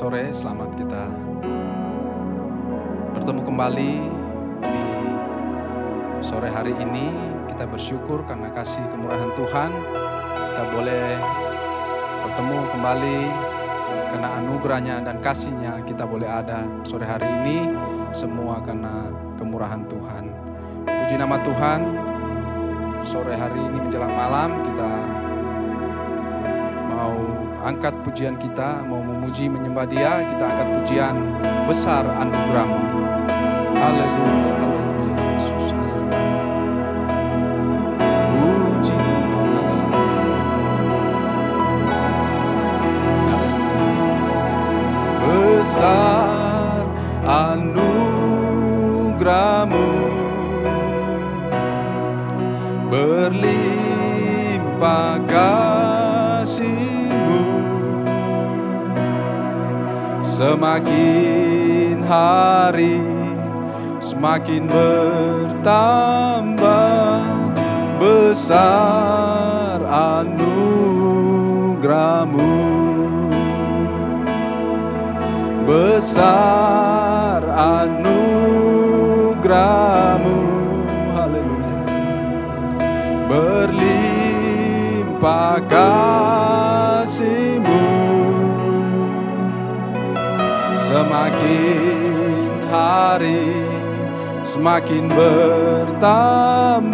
sore, selamat kita bertemu kembali di sore hari ini. Kita bersyukur karena kasih kemurahan Tuhan, kita boleh bertemu kembali karena anugerahnya dan kasihnya kita boleh ada sore hari ini, semua karena kemurahan Tuhan. Puji nama Tuhan, sore hari ini menjelang malam kita mau angkat pujian kita, mau memuji menyembah Dia. Kita angkat pujian besar anugerah-Mu. Haleluya, haleluya Yesus, haleluya. Puji Tuhan, haleluya. Besar anugerah-Mu, berlimpah kasih-Mu, semakin hari semakin bertambah. Besar anugerah-Mu, besar anugerah-Mu, haleluya. Berlimpah kasih-Mu, semakin hari semakin bertambah.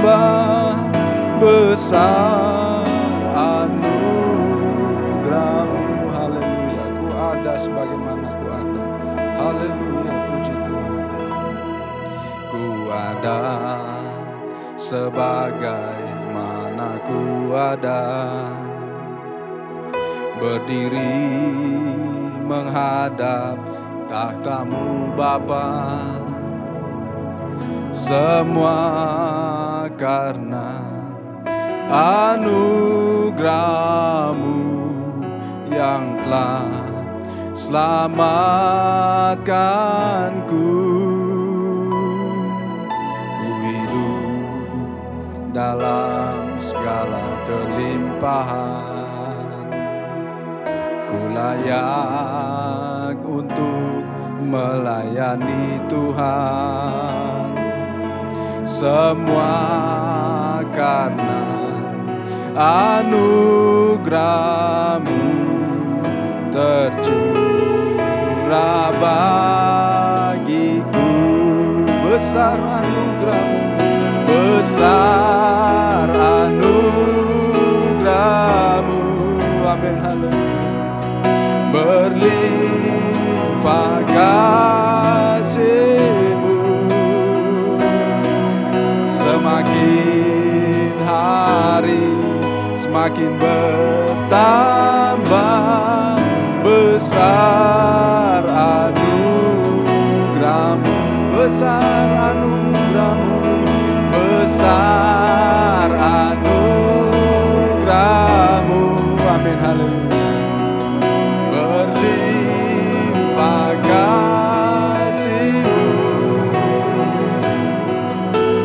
Besar anugerah-Mu, haleluya. Ku ada sebagaimana ku ada, haleluya, puji Tuhan. Ku ada sebagaimana ku ada, berdiri menghadap tahta-Mu Bapa. Semua karena anugerah-Mu yang telah selamatkanku. Ku hidup dalam segala kelimpahan, ku layak untuk melayani Tuhan. Semua karena anugerah-Mu tercurah bagiku. Besar anugerah-Mu, besar anugerah-Mu, amin, haleluya. Berlimpah kasih-Mu, semakin hari semakin bertambah. Besar anugerah-Mu, besar anugerah-Mu, besar anugerah-Mu, amin, haleluya. Berlimpah kasih-Mu,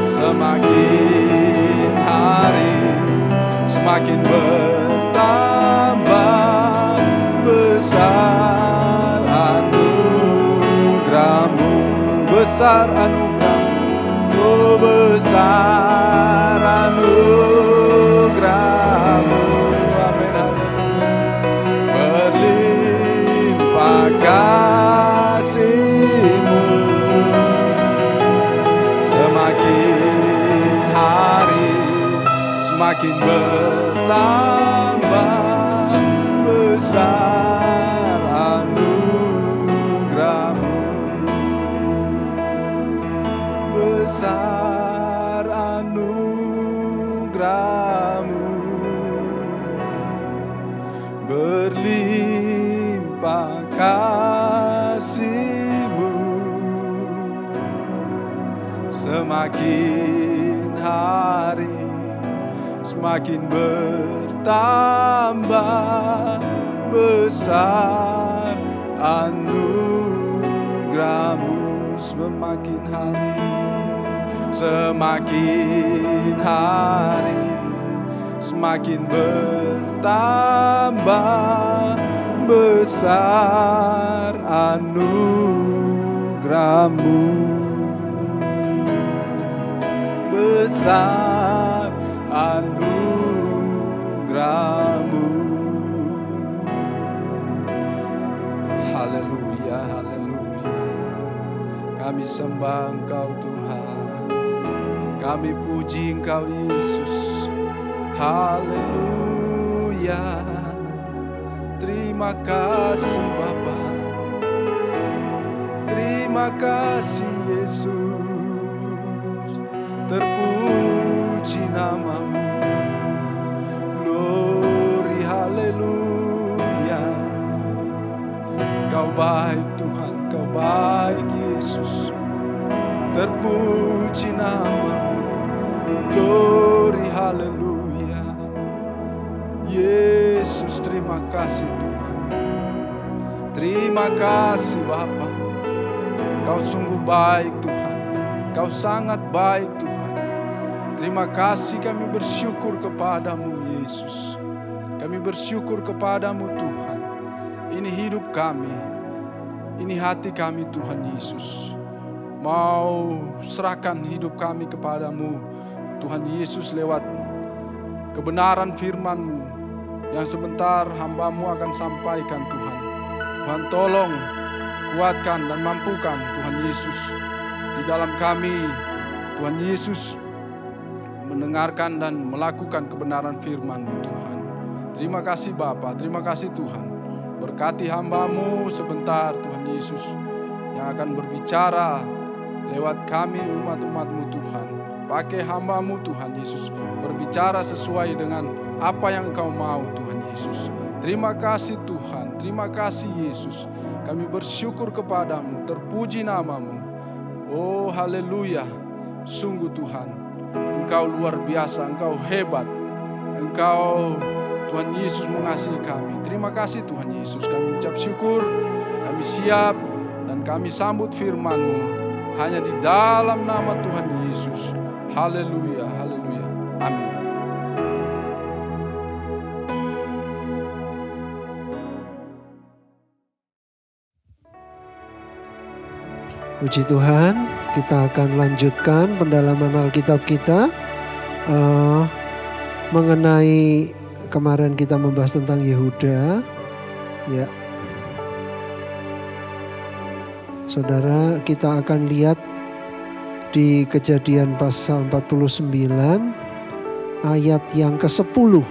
semakin hari semakin bertambah. Besar anugerah-Mu, besar anugerah-Mu, oh besar anugerah-Mu, amin, haleluya. Berlimpah kasih-Mu, semakin hari semakin bertambah. Besar anugerah-Mu, besar anugerah-Mu, berlimpah kasih-Mu, semakin hari semakin bertambah. Besar anugerah-Mu, semakin hari semakin hari semakin bertambah. Besar anugerah-Mu, besar anugerah-Mu. Haleluya, haleluya. Kami sembah Engkau Tuhan, kami puji Engkau Yesus. Haleluya. Terima kasih Bapa, terima kasih Yesus, terpuji nama-Mu. Glory, haleluya. Kau baik Tuhan, Kau baik Yesus, terpuji nama-Mu. Glory, haleluya. Yesus, terima kasih Tuhan. Terima kasih Bapa. Kau sungguh baik Tuhan, Kau sangat baik Tuhan. Terima kasih, kami bersyukur kepadamu Yesus. Kami bersyukur kepadamu Tuhan. Ini hidup kami, ini hati kami Tuhan Yesus. Mau serahkan hidup kami kepadamu Tuhan Yesus lewat kebenaran firman-Mu yang sebentar hamba-Mu akan sampaikan Tuhan. Tuhan tolong kuatkan dan mampukan Tuhan Yesus di dalam kami. Tuhan Yesus mendengarkan dan melakukan kebenaran firman-Mu Tuhan. Terima kasih Bapa, terima kasih Tuhan. Berkati hamba-Mu sebentar Tuhan Yesus yang akan berbicara lewat kami umat-umat-Mu Tuhan. Pakai hamba-Mu Tuhan Yesus berbicara sesuai dengan apa yang Engkau mau Tuhan Yesus. Terima kasih Tuhan, terima kasih Yesus. Kami bersyukur kepadamu, terpuji nama-Mu. Oh haleluya, sungguh Tuhan, Engkau luar biasa, Engkau hebat. Engkau Tuhan Yesus mengasihi kami. Terima kasih Tuhan Yesus, kami ucap syukur, kami siap dan kami sambut firman-Mu hanya di dalam nama Tuhan Yesus. Haleluya, haleluya, amin. Puji Tuhan, kita akan lanjutkan pendalaman Alkitab kita mengenai kemarin kita membahas tentang Yehuda. Ya, saudara, kita akan lihat di Kejadian pasal 49 ayat yang ke-10.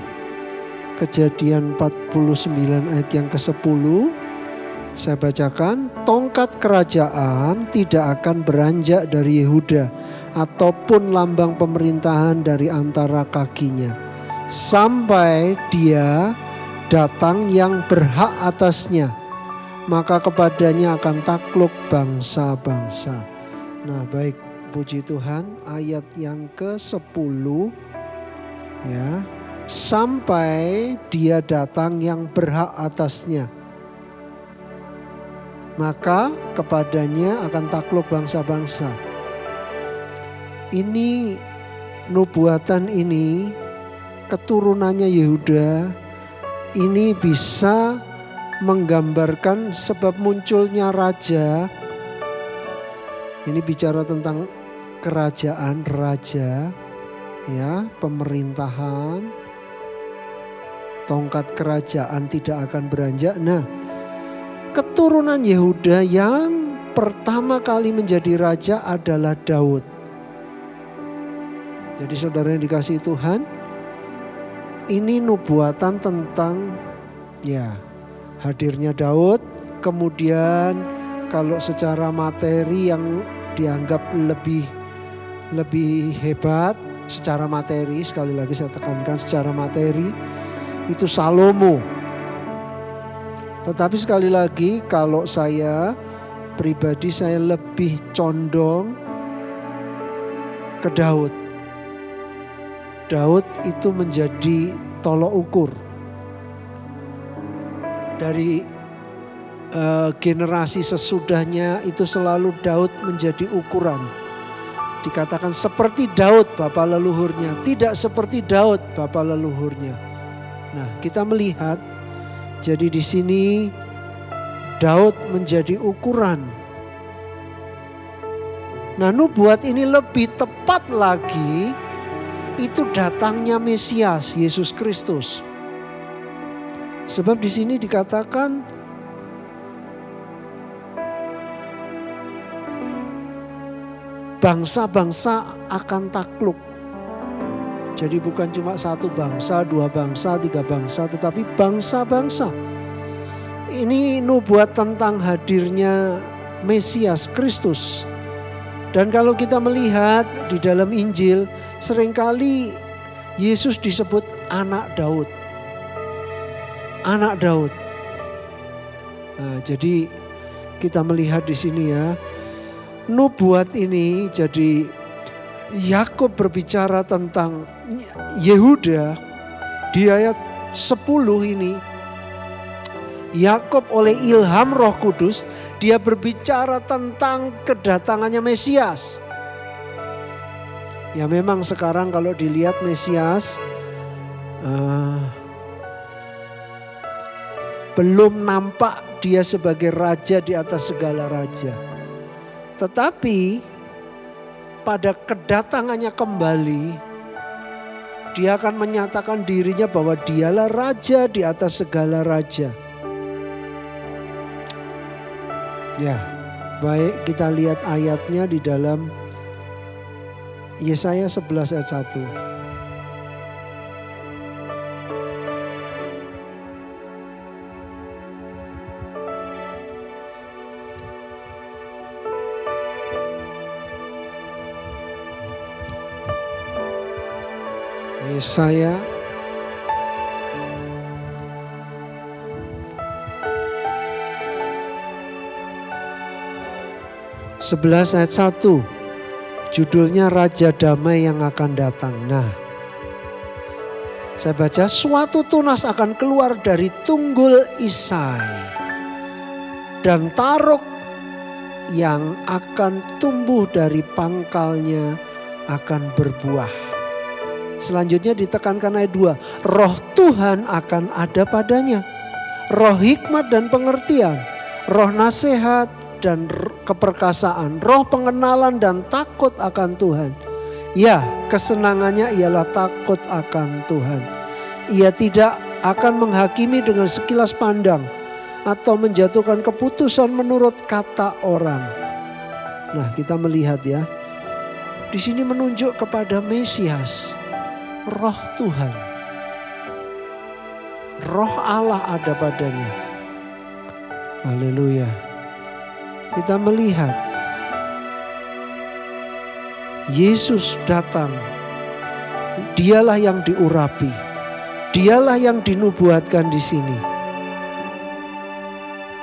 Kejadian 49 ayat yang ke-10. Saya bacakan, tongkat kerajaan tidak akan beranjak dari Yehuda ataupun lambang pemerintahan dari antara kakinya, sampai dia datang yang berhak atasnya, maka kepadanya akan takluk bangsa-bangsa. Nah baik, puji Tuhan, ayat yang ke-10 ya, sampai dia datang yang berhak atasnya, maka kepadanya akan takluk bangsa-bangsa. Ini nubuatan ini, keturunannya Yehuda, ini bisa menggambarkan sebab munculnya raja. Ini bicara tentang kerajaan raja, ya, pemerintahan. Tongkat kerajaan tidak akan beranjak. Nah, keturunan Yehuda yang pertama kali menjadi raja adalah Daud. Jadi saudara yang dikasihi Tuhan, ini nubuatan tentang ya hadirnya Daud. Kemudian kalau secara materi yang dianggap lebih hebat secara materi, sekali lagi saya tekankan secara materi, itu Salomo. Tetapi sekali lagi kalau saya pribadi, saya lebih condong ke Daud. Daud itu menjadi tolok ukur. Dari generasi sesudahnya itu selalu Daud menjadi ukuran. Dikatakan seperti Daud bapa leluhurnya, tidak seperti Daud bapa leluhurnya. Nah, kita melihat jadi di sini Daud menjadi ukuran. Nah, nubuat ini lebih tepat lagi, itu datangnya Mesias, Yesus Kristus. Sebab di sini dikatakan bangsa-bangsa akan takluk. Jadi bukan cuma satu bangsa, dua bangsa, tiga bangsa, tetapi bangsa-bangsa. Ini nubuat tentang hadirnya Mesias Kristus. Dan kalau kita melihat di dalam Injil, seringkali Yesus disebut anak Daud. Anak Daud. Nah, jadi kita melihat di sini ya, nubuat ini, jadi Yakub berbicara tentang Yehuda di ayat 10 ini. Yakub oleh ilham Roh Kudus, dia berbicara tentang kedatangannya Mesias. Ya memang sekarang kalau dilihat Mesias belum nampak dia sebagai raja di atas segala raja. Tetapi pada kedatangannya kembali, dia akan menyatakan dirinya bahwa dialah raja di atas segala raja. Ya, baik kita lihat ayatnya di dalam Yesaya 11 ayat 1. Yesaya 11 ayat 1. Judulnya Raja Damai yang akan datang. Nah, saya baca, suatu tunas akan keluar dari tunggul Isai, dan taruk yang akan tumbuh dari pangkalnya akan berbuah. Selanjutnya ditekankan ayat 2. Roh Tuhan akan ada padanya. Roh hikmat dan pengertian. Roh nasihat dan keperkasaan. Roh pengenalan dan takut akan Tuhan. Ya, kesenangannya ialah takut akan Tuhan. Ia tidak akan menghakimi dengan sekilas pandang atau menjatuhkan keputusan menurut kata orang. Nah, kita melihat ya. Di sini menunjuk kepada Mesias. Roh Tuhan, Roh Allah ada padanya. Haleluya. Kita melihat Yesus datang. Dialah yang diurapi. Dialah yang dinubuatkan di sini.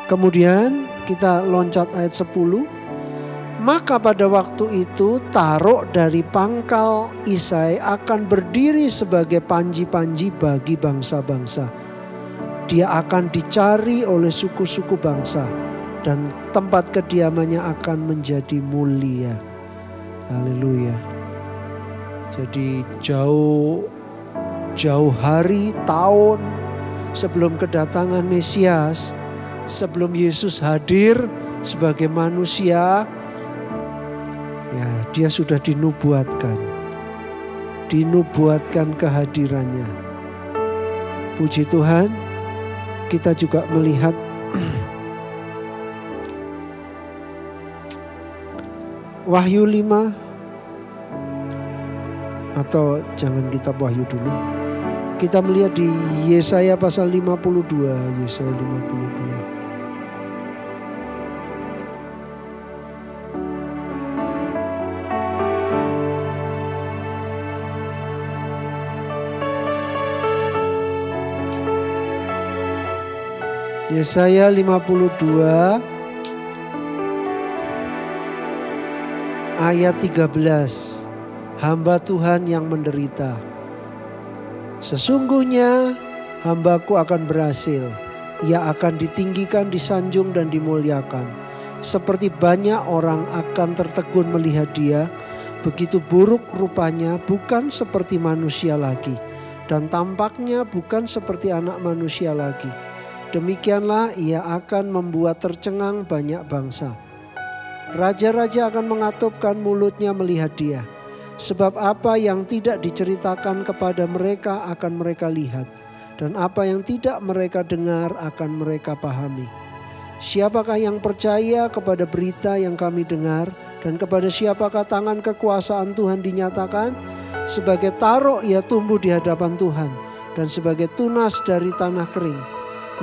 Kemudian kita loncat ayat 10. Maka pada waktu itu taruk dari pangkal Isai akan berdiri sebagai panji-panji bagi bangsa-bangsa. Dia akan dicari oleh suku-suku bangsa dan tempat kediamannya akan menjadi mulia. Haleluya. Jadi jauh hari, tahun sebelum kedatangan Mesias, sebelum Yesus hadir sebagai manusia, ya, dia sudah dinubuatkan kehadirannya. Puji Tuhan, kita juga melihat Wahyu 5, atau jangan kitab Wahyu dulu. Kita melihat di Yesaya pasal 52, Yesaya 52. Yesaya 52 ayat 13. Hamba Tuhan yang menderita. Sesungguhnya hambaku akan berhasil. Ia akan ditinggikan, disanjung dan dimuliakan. Seperti banyak orang akan tertegun melihat dia. Begitu buruk rupanya, bukan seperti manusia lagi. Dan tampaknya bukan seperti anak manusia lagi. Demikianlah ia akan membuat tercengang banyak bangsa. Raja-raja akan mengatupkan mulutnya melihat dia. Sebab apa yang tidak diceritakan kepada mereka akan mereka lihat. Dan apa yang tidak mereka dengar akan mereka pahami. Siapakah yang percaya kepada berita yang kami dengar? Dan kepada siapakah tangan kekuasaan Tuhan dinyatakan? Sebagai taruk ia tumbuh di hadapan Tuhan. Dan sebagai tunas dari tanah kering.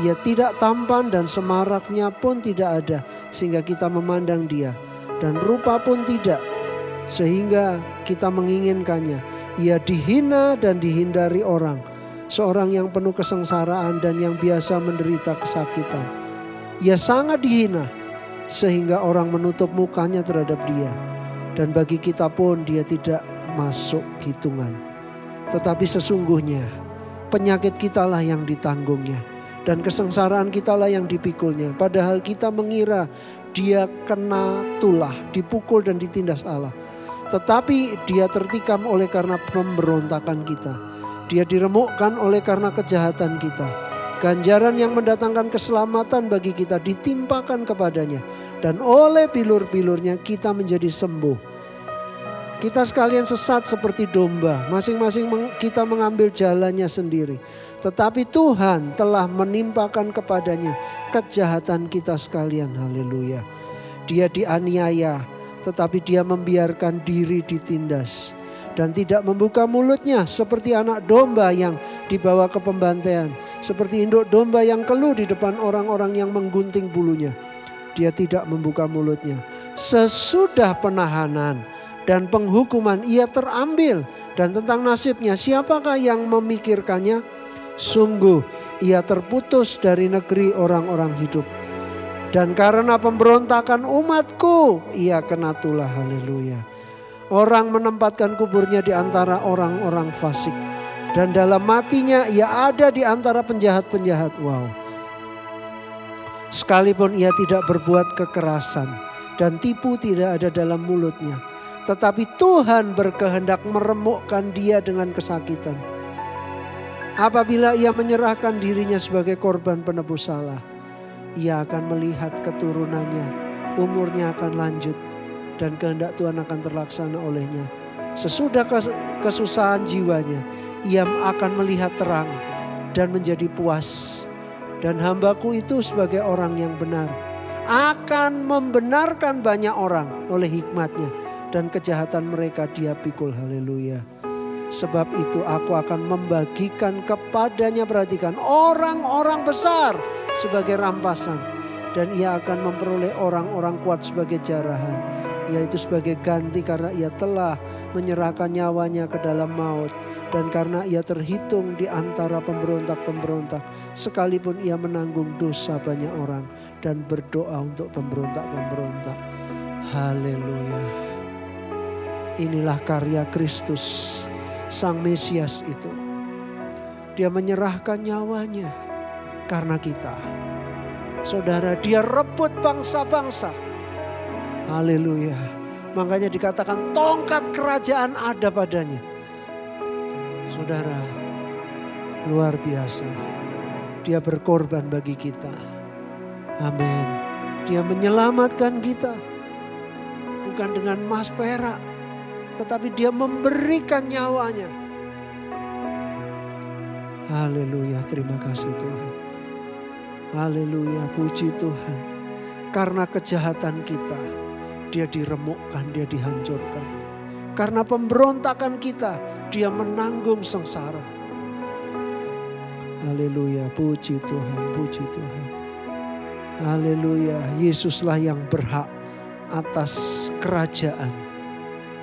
Ia tidak tampan dan semaraknya pun tidak ada. Sehingga kita memandang dia. Dan rupa pun tidak. Sehingga kita menginginkannya. Ia dihina dan dihindari orang. Seorang yang penuh kesengsaraan dan yang biasa menderita kesakitan. Ia sangat dihina sehingga orang menutup mukanya terhadap dia. Dan bagi kita pun dia tidak masuk hitungan. Tetapi sesungguhnya penyakit kitalah yang ditanggungnya. Dan kesengsaraan kitalah yang dipikulnya. Padahal kita mengira dia kena tulah, dipukul dan ditindas Allah. Tetapi dia tertikam oleh karena pemberontakan kita. Dia diremukkan oleh karena kejahatan kita. Ganjaran yang mendatangkan keselamatan bagi kita ditimpakan kepadanya. Dan oleh bilur-bilurnya kita menjadi sembuh. Kita sekalian sesat seperti domba. Masing-masing kita mengambil jalannya sendiri. Tetapi Tuhan telah menimpakan kepadanya kejahatan kita sekalian. Haleluya. Dia dianiaya, tetapi dia membiarkan diri ditindas. Dan tidak membuka mulutnya seperti anak domba yang dibawa ke pembantaian. Seperti induk domba yang keluh di depan orang-orang yang menggunting bulunya. Dia tidak membuka mulutnya. Sesudah penahanan dan penghukuman ia terambil. Dan tentang nasibnya siapakah yang memikirkannya? Sungguh ia terputus dari negeri orang-orang hidup. Dan karena pemberontakan umatku ia kena tulah. Haleluya. Orang menempatkan kuburnya di antara orang-orang fasik. Dan dalam matinya ia ada di antara penjahat-penjahat. Wow. Sekalipun ia tidak berbuat kekerasan. Dan tipu tidak ada dalam mulutnya. Tetapi Tuhan berkehendak meremukkan dia dengan kesakitan. Apabila ia menyerahkan dirinya sebagai korban penebus salah. Ia akan melihat keturunannya. Umurnya akan lanjut. Dan kehendak Tuhan akan terlaksana olehnya. Sesudah kesusahan jiwanya, ia akan melihat terang dan menjadi puas. Dan hambaku itu sebagai orang yang benar akan membenarkan banyak orang oleh hikmatnya. Dan kejahatan mereka dia pikul. Haleluya. Sebab itu aku akan membagikan kepadanya, perhatikan, orang-orang besar sebagai rampasan. Dan ia akan memperoleh orang-orang kuat sebagai jarahan. Yaitu sebagai ganti karena ia telah menyerahkan nyawanya ke dalam maut. Dan karena ia terhitung di antara pemberontak-pemberontak. Sekalipun ia menanggung dosa banyak orang. Dan berdoa untuk pemberontak-pemberontak. Haleluya. Inilah karya Kristus, Sang Mesias itu. Dia menyerahkan nyawanya karena kita. Saudara, dia rebut bangsa-bangsa. Haleluya. Makanya dikatakan tongkat kerajaan ada padanya. Saudara, luar biasa. Dia berkorban bagi kita. Amin. Dia menyelamatkan kita. Bukan dengan emas perak. Tetapi dia memberikan nyawanya. Haleluya. Terima kasih Tuhan. Haleluya. Puji Tuhan. Karena kejahatan kita. Dia diremukkan, dia dihancurkan. Karena pemberontakan kita, dia menanggung sengsara. Haleluya, puji Tuhan, puji Tuhan. Haleluya, Yesuslah yang berhak atas kerajaan.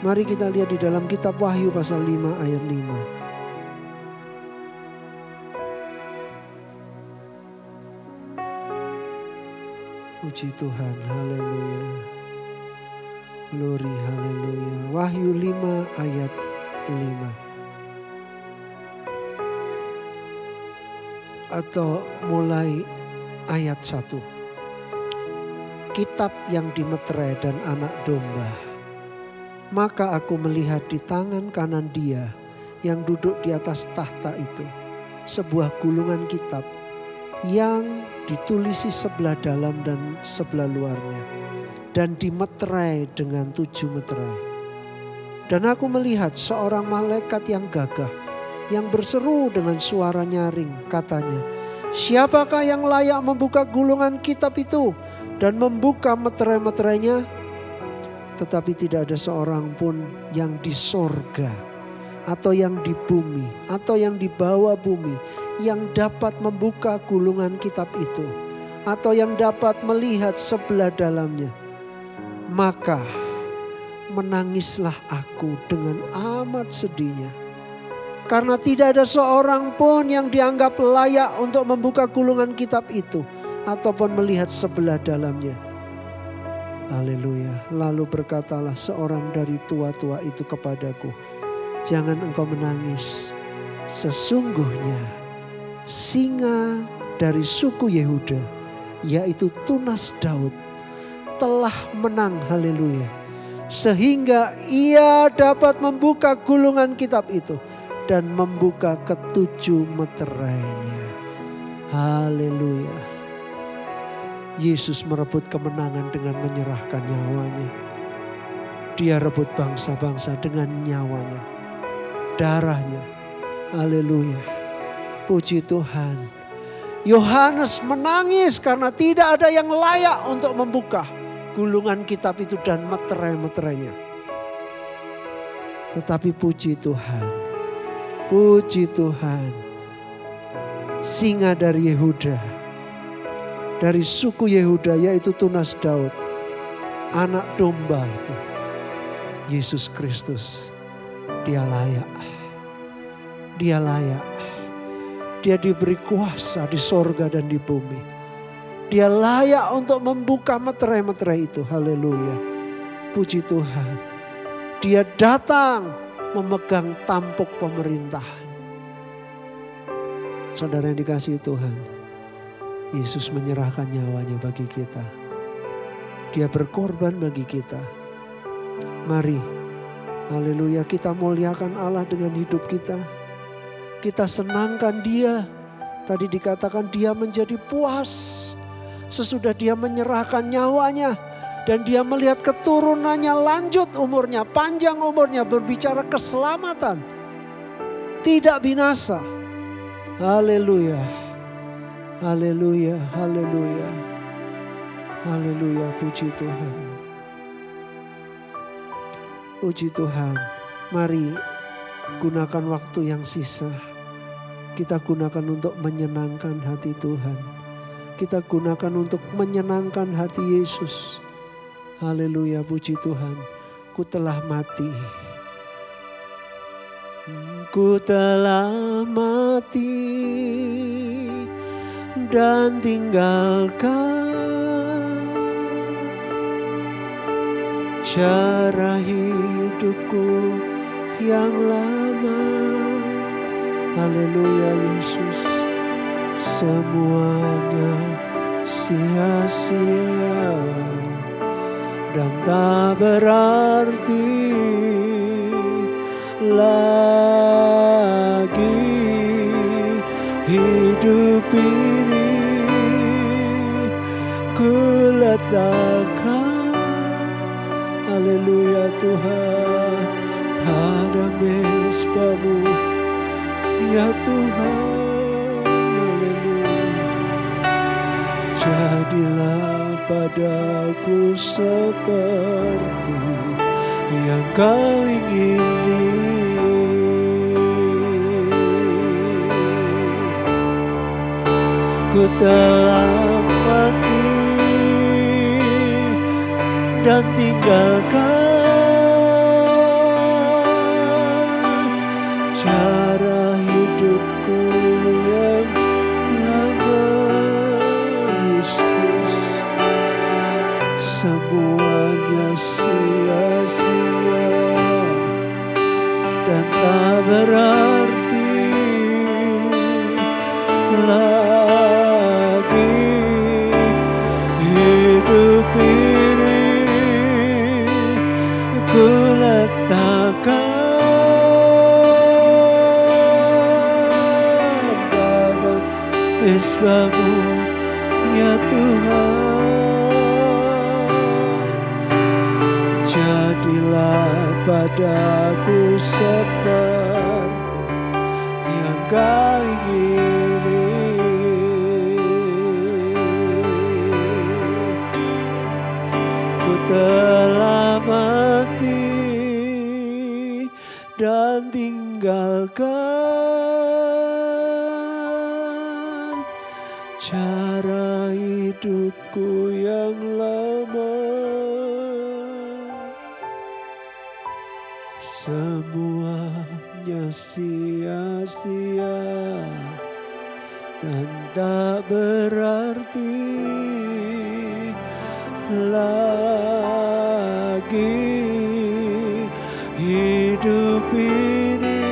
Mari kita lihat di dalam kitab Wahyu pasal 5 ayat 5. Puji Tuhan, haleluya. Glory, haleluya. Wahyu 5 ayat 5. Atau mulai ayat 1. Kitab yang dimeterai dan anak domba. Maka aku melihat di tangan kanan dia yang duduk di atas tahta itu. Sebuah gulungan kitab yang ditulisi sebelah dalam dan sebelah luarnya. Dan dimeterai dengan 7 meterai. Dan aku melihat seorang malaikat yang gagah, yang berseru dengan suara nyaring, katanya, siapakah yang layak membuka gulungan kitab itu dan membuka meterai-meterainya? Tetapi tidak ada seorang pun yang di sorga, atau yang di bumi, atau yang di bawah bumi, yang dapat membuka gulungan kitab itu, atau yang dapat melihat sebelah dalamnya. Maka menangislah aku dengan amat sedihnya, karena tidak ada seorang pun yang dianggap layak untuk membuka gulungan kitab itu, ataupun melihat sebelah dalamnya. Haleluya. Lalu berkatalah seorang dari tua-tua itu kepadaku, jangan engkau menangis. Sesungguhnya singa dari suku Yehuda, yaitu tunas Daud, telah menang. Haleluya. Sehingga ia dapat membuka gulungan kitab itu dan membuka ke-7 meterainya. Haleluya. Yesus merebut kemenangan dengan menyerahkan nyawanya. Dia rebut bangsa-bangsa dengan nyawanya, darahnya. Haleluya. Puji Tuhan. Yohanes menangis karena tidak ada yang layak untuk membuka gulungan kitab itu dan meterai-meterainya. Tetapi puji Tuhan. Puji Tuhan. Singa dari Yehuda, dari suku Yehuda, yaitu tunas Daud, anak domba itu, Yesus Kristus, dia layak. Dia layak. Dia diberi kuasa di sorga dan di bumi. Dia layak untuk membuka meterai-meterai itu. Haleluya. Puji Tuhan. Dia datang memegang tampuk pemerintahan. Saudara yang dikasihi Tuhan, Yesus menyerahkan nyawanya bagi kita. Dia berkorban bagi kita. Mari, haleluya, kita muliakan Allah dengan hidup kita. Kita senangkan Dia. Tadi dikatakan Dia menjadi puas sesudah Dia menyerahkan nyawanya. Dan Dia melihat keturunannya lanjut umurnya, panjang umurnya, berbicara keselamatan. Tidak binasa. Haleluya. Haleluya, haleluya. Haleluya, puji Tuhan. Puji Tuhan. Mari gunakan waktu yang sisa. Kita gunakan untuk menyenangkan hati Tuhan. Kita gunakan untuk menyenangkan hati Yesus. Haleluya, puji Tuhan. Ku telah mati. Ku telah mati dan tinggalkan cara hidupku yang lama. Haleluya Yesus. Semuanya sia-sia dan tak berarti lagi hidup ini. Ku letakkan, haleluya Tuhan, pada mezbamu ya Tuhan, haleluya. Jadilah padaku seperti yang Kau ingini. Ku telah mati dan tinggalkan cara hidupku yang lama. Yesus, semuanya sia-sia dan tak berarti lagi hidup ini. Ku letakkan pada mezbah-Mu ya Tuhan. Jadilah padaku seperti yang Kau ingini. Ku telah mati dan tinggalkan cara hidupku yang lama. Semuanya sia-sia dan tak berarti lagi. Hidup ini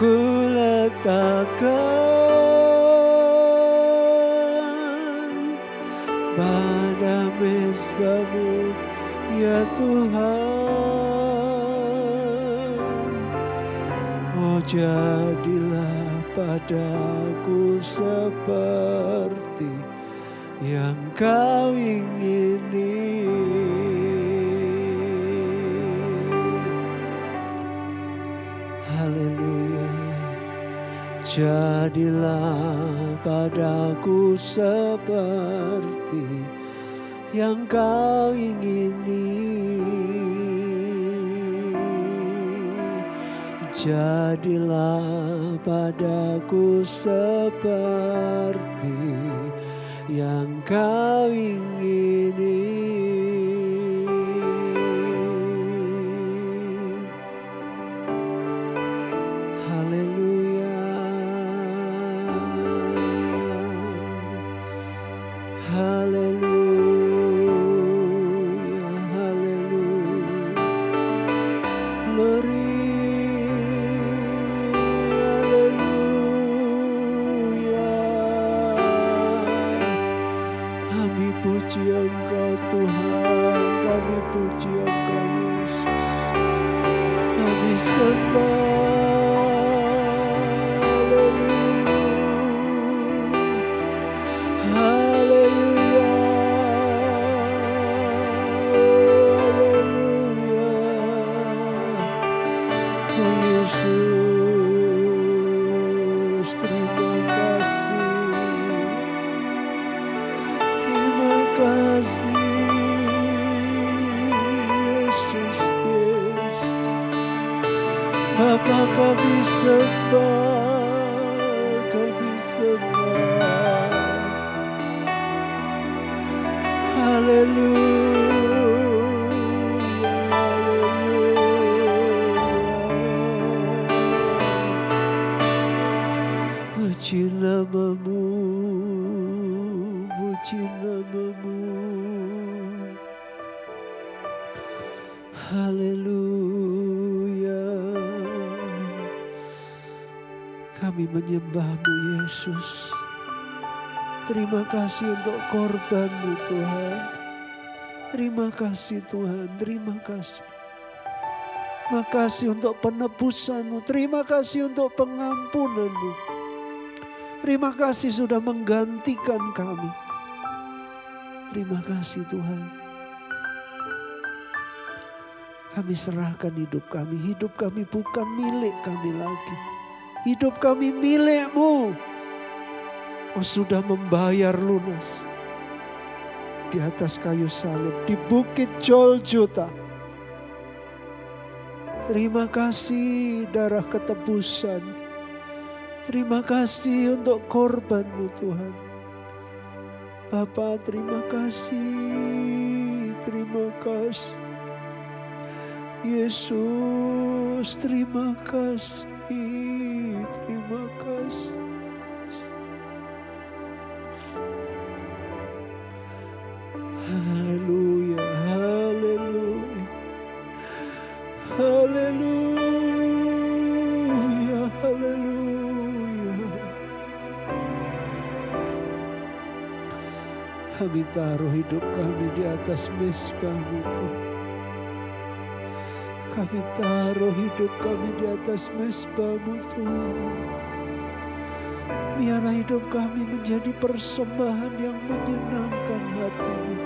ku letakkan pada mezbah-Mu ya Tuhan. Oh jadilah padaku seperti yang Kau ingini. Haleluya. Jadilah padaku seperti yang Kau ingini. Jadilah padaku seperti yang Kau ingini. Haleluya. Haleluya. Haleluya. Glory. Puji Engkau Tuhan, kami puji Engkau Yesus, kami sembah. Haleluya, haleluya, haleluya. Oh Yesus, terima kasih. Yesus, Yesus, Bapa kami sembah, kami sembah. Haleluya, haleluya. Puji nama-Mu, puji nama-Mu. Haleluya. Kami menyembah-Mu Yesus. Terima kasih untuk korban-Mu Tuhan. Terima kasih Tuhan, terima kasih. Makasih untuk penebusan-Mu, terima kasih untuk pengampunan-Mu. Terima kasih sudah menggantikan kami. Terima kasih Tuhan. Kami serahkan hidup kami bukan milik kami lagi. Hidup kami milik-Mu. Oh sudah membayar lunas. Di atas kayu salib, di bukit Golgota. Terima kasih darah ketebusan. Terima kasih untuk korban-Mu Tuhan. Bapa terima kasih, terima kasih. Yesus terima kasih, terima kasih. Haleluya, haleluya, haleluya, haleluya. Kami taruh hidup kami di atas mezbah-Mu Tuhan. Kami taruh hidup kami di atas mezbah-Mu Tuhan. Biarlah hidup kami menjadi persembahan yang menyenangkan hati-Mu.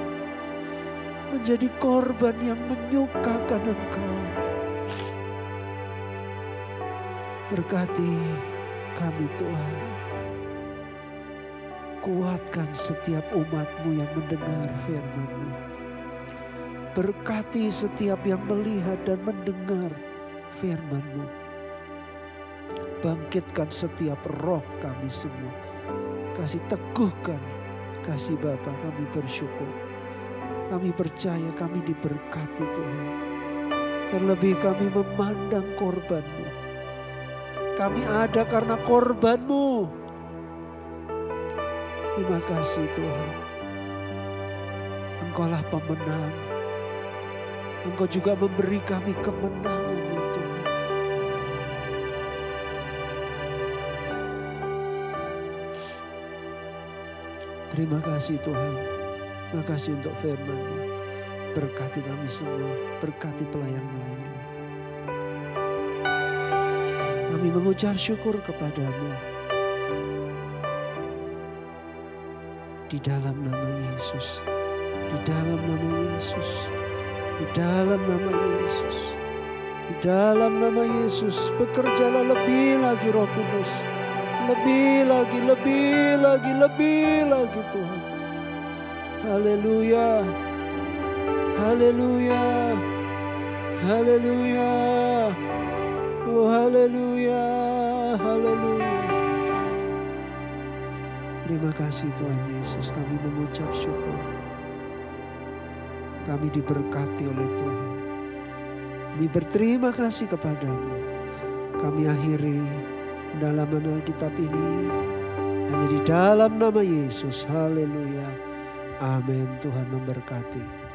Menjadi korban yang menyukakan Engkau. Berkati kami Tuhan. Kuatkan setiap umat-Mu yang mendengar firman-Mu. Berkati setiap yang melihat dan mendengar firman-Mu. Bangkitkan setiap roh kami semua. Kasih teguhkan, kasih Bapa, kami bersyukur. Kami percaya kami diberkati Tuhan. Terlebih kami memandang korban-Mu. Kami ada karena korban-Mu. Terima kasih Tuhan. Engkaulah pemenang. Engkau juga memberi kami kemenangan ya Tuhan. Terima kasih Tuhan. Terima kasih untuk firman-Mu. Berkati kami semua. Berkati pelayan-pelayan. Kami mengucap syukur kepada-Mu. Di dalam nama Yesus. Di dalam nama Yesus. Di dalam nama Yesus. Di dalam nama Yesus. Bekerjalah lebih lagi Roh Kudus. Lebih lagi, lebih lagi, lebih lagi Tuhan. Haleluya. Haleluya. Haleluya. Oh haleluya. Haleluya. Terima kasih Tuhan Yesus. Kami mengucap syukur. Kami diberkati oleh Tuhan. Kami berterima kasih kepada-Mu. Kami akhiri pendalaman Alkitab ini hanya di dalam nama Yesus. Haleluya. Amin. Tuhan memberkati.